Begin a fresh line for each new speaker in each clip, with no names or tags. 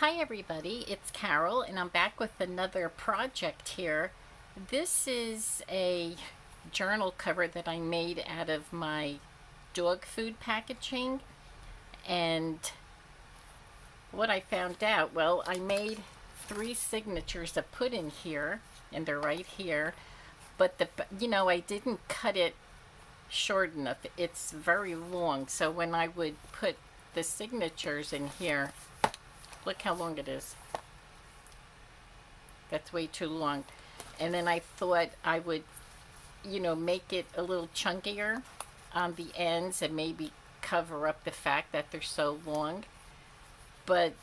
Hi everybody, it's Carol and I'm back with another project here. This is a journal cover that I made out of my dog food packaging, and what I found out, well, I made 3 signatures to put in here, and they're right here, but I didn't cut it short enough. It's very long, so when I would put the signatures in here, look how long it is. That's way too long. And then I thought I would, make it a little chunkier on the ends and maybe cover up the fact that they're so long. But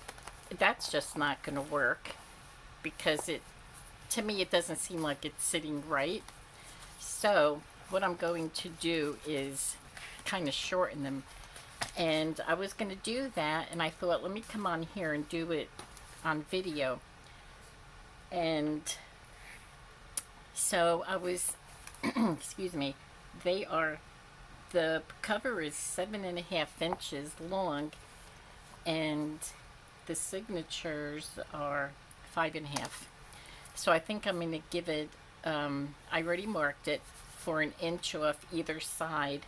that's just not going to work because to me, it doesn't seem like it's sitting right. So what I'm going to do is kind of shorten them. And I was going to do that, and I thought, let me come on here and do it on video. And so I was, excuse me, the cover is 7.5 inches long, and the signatures are 5.5. So I think I'm going to give it, I already marked it for 1 inch off either side,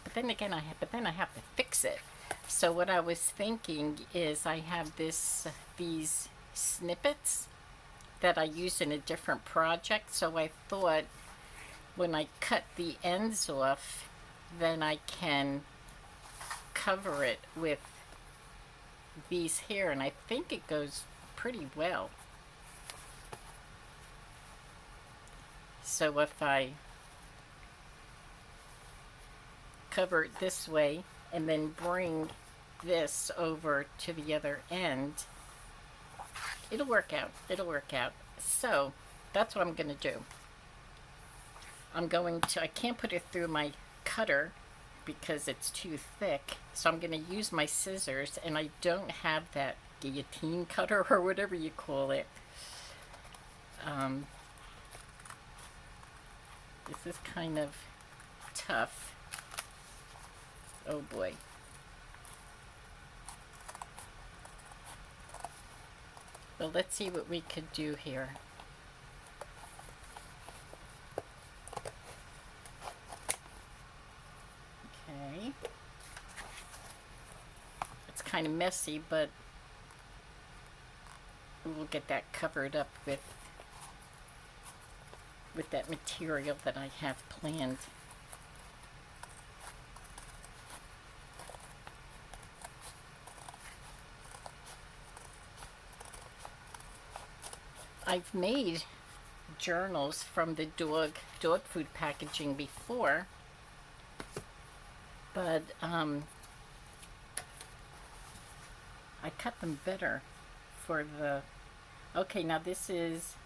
but then again, I have to fix it. So what I was thinking is I have these snippets that I use in a different project. So I thought when I cut the ends off, then I can cover it with these here, and I think it goes pretty well. So if I cover it this way and then bring this over to the other end, it'll work out. So that's what I'm going to do. I can't put it through my cutter because it's too thick, so I'm going to use my scissors, and I don't have that guillotine cutter or whatever you call it. This is kind of tough. Oh boy. Well, let's see what we could do here. Okay. It's kind of messy, but we'll get that covered up with that material that I have planned. I've made journals from the dog food packaging before, but I cut them better for the. Okay, now this is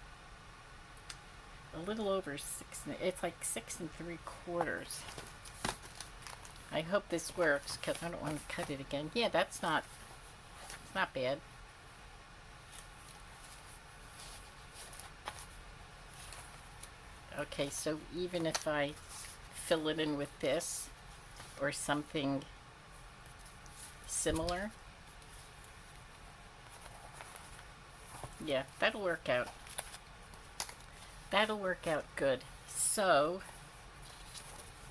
a little over 6. It's like 6 3/4. I hope this works because I don't want to cut it again. Yeah, it's not bad. Okay, so even if I fill it in with this or something similar, yeah, that'll work out. That'll work out good. So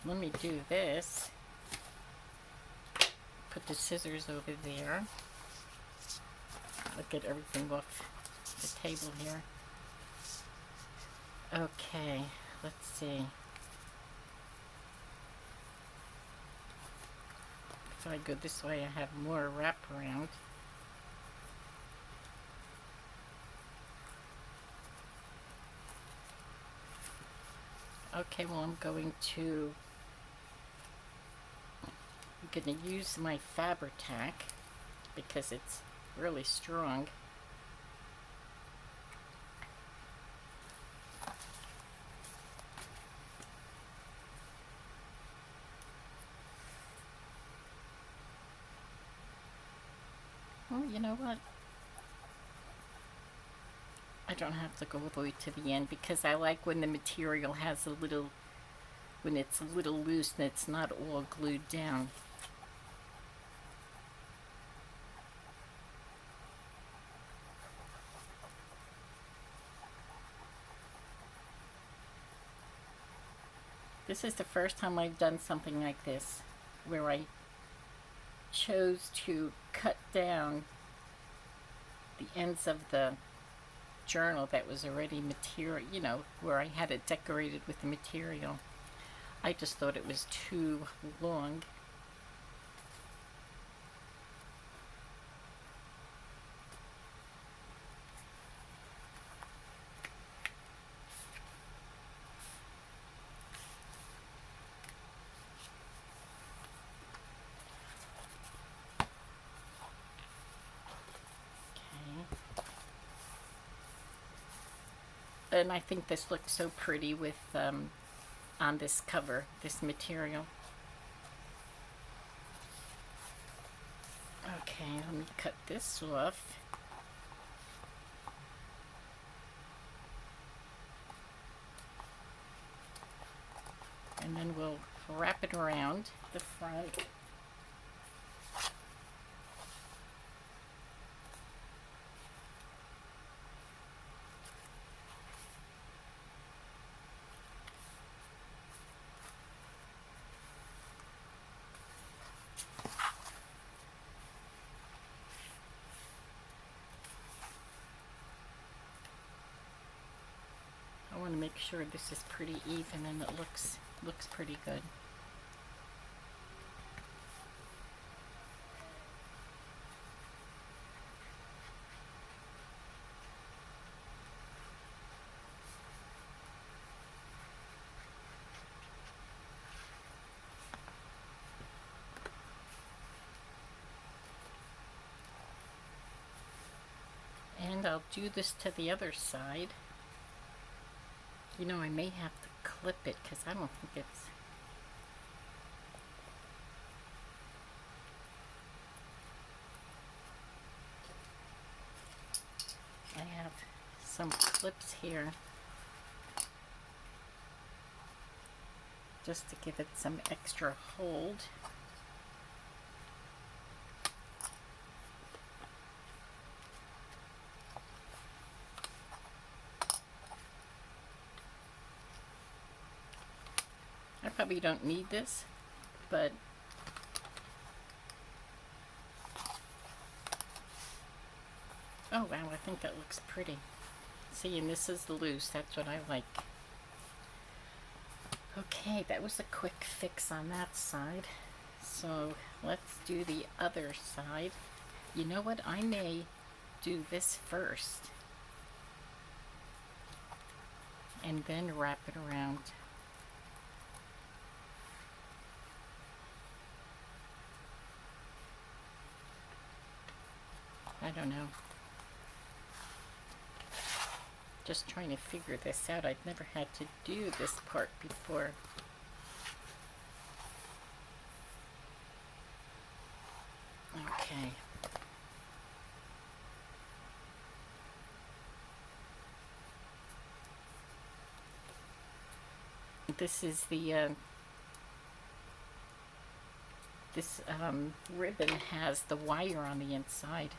let me do this. Put the scissors over there. I'll get everything off the table here. Okay, let's see. If I go this way, I have more wraparound. Okay, well, I'm going to use my Fabri-Tac because it's really strong. Well, you know what? I don't have to go all the way to the end because I like when the material has when it's a little loose and it's not all glued down. This is the first time I've done something like this, where I chose to cut down the ends of the journal that was already material, you know, where I had it decorated with the material. I just thought it was too long. And I think this looks so pretty with on this cover, this material. Okay, let me cut this off. And then we'll wrap it around the front. I want to make sure this is pretty even and it looks pretty good. And I'll do this to the other side. You know, I may have to clip it because I don't think it's... I have some clips here just to give it some extra hold. I probably don't need this, but oh wow, I think that looks pretty. See, and this is loose, that's what I like. Okay, that was a quick fix on that side. So let's do the other side. You know what, I may do this first and then wrap it around. I don't know. Just trying to figure this out. I've never had to do this part before. Okay. This is the this ribbon has the wire on the inside.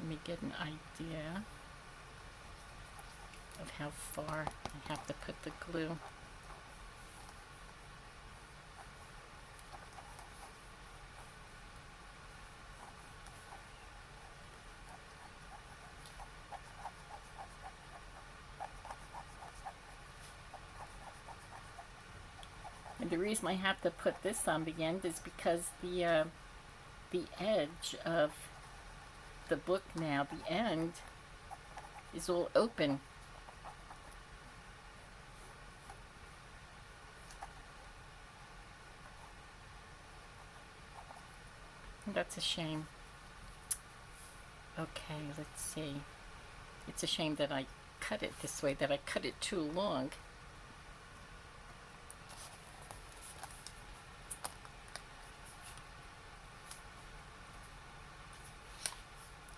Let me get an idea of how far I have to put the glue. And the reason I have to put this on the end is because the edge of the book now, the end, is all open. That's a shame. Okay, let's see. It's a shame that I cut it this way, that I cut it too long.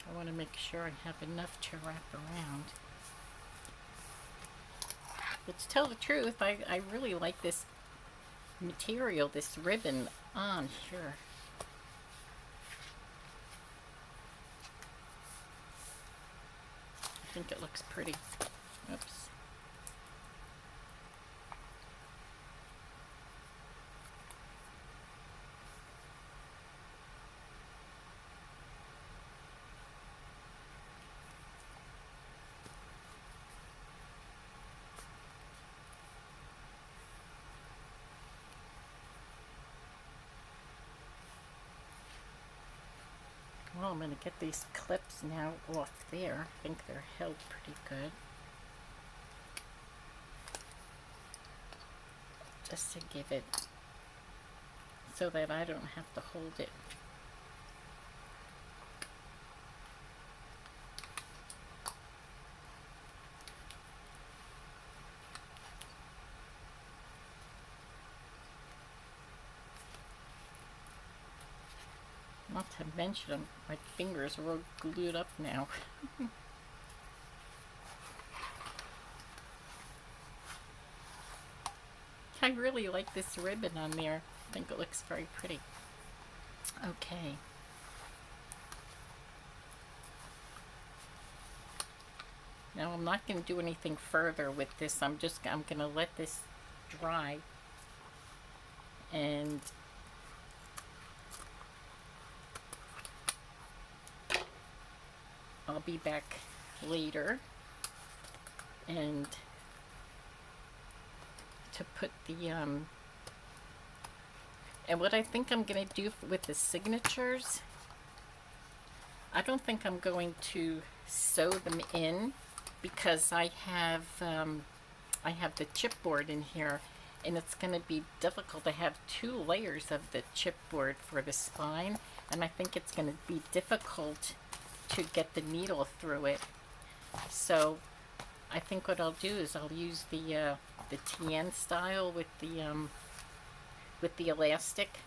I want to make sure I have enough to wrap around. But to tell the truth, I really like this material, this ribbon on here. think it looks pretty. Oops. Well, I'm going to get these clips now off there. I think they're held pretty good. Just to give it so that I don't have to hold it. Not to mention, my fingers are all glued up now. I really like this ribbon on there. I think it looks very pretty. Okay. Now I'm not going to do anything further with this. I'm going to let this dry. And I'll be back later and to put the and what I think I'm gonna do with the signatures, I don't think I'm going to sew them in because I have the chipboard in here, and it's going to be difficult to have 2 layers of the chipboard for the spine, and I think it's going to be difficult to get the needle through it. So I think what I'll do is I'll use the TN style with the elastic.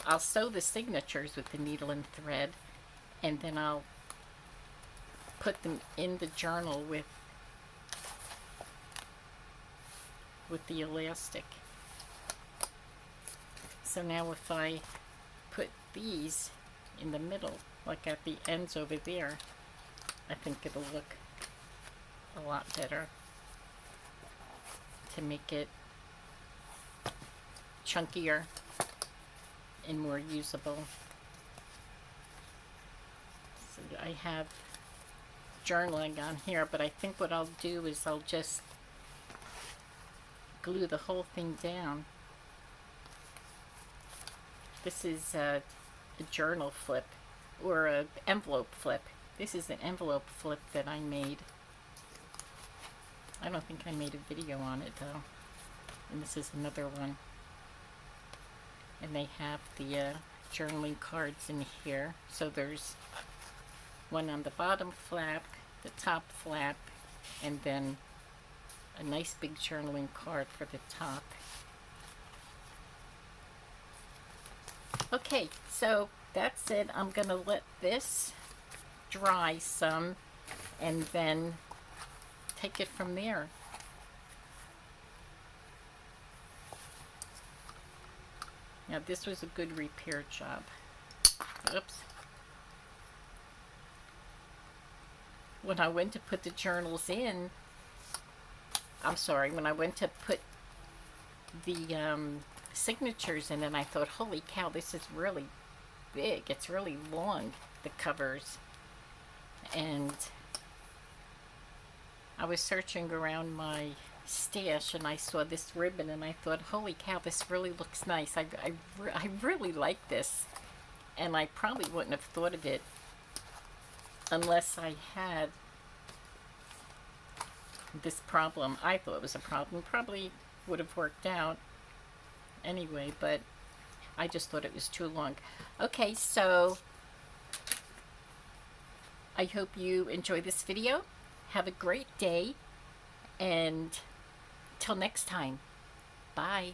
I'll sew the signatures with the needle and thread, and then I'll put them in the journal with the elastic. So now if I put these in the middle, like at the ends over there, I think it'll look a lot better to make it chunkier and more usable. So I have journaling on here, but I think what I'll do is I'll just glue the whole thing down. This is a journal flip or an envelope flip. This is an envelope flip that I made. I don't think I made a video on it though. And this is another one. And they have the journaling cards in here. So there's one on the bottom flap, the top flap, and then a nice big journaling card for the top. Okay, so that's it. I'm gonna let this dry some and then take it from there. Now this was a good repair job. Oops. When I went to put the journals in, when I went to put the signatures in, and I thought, holy cow, this is really big. It's really long, the covers. And I was searching around my stash and I saw this ribbon and I thought, holy cow, this really looks nice. I really like this. And I probably wouldn't have thought of it unless I had this problem. I thought it was a problem. Probably would have worked out anyway, but I just thought it was too long. Okay, so I hope you enjoy this video. Have a great day, and till next time, bye.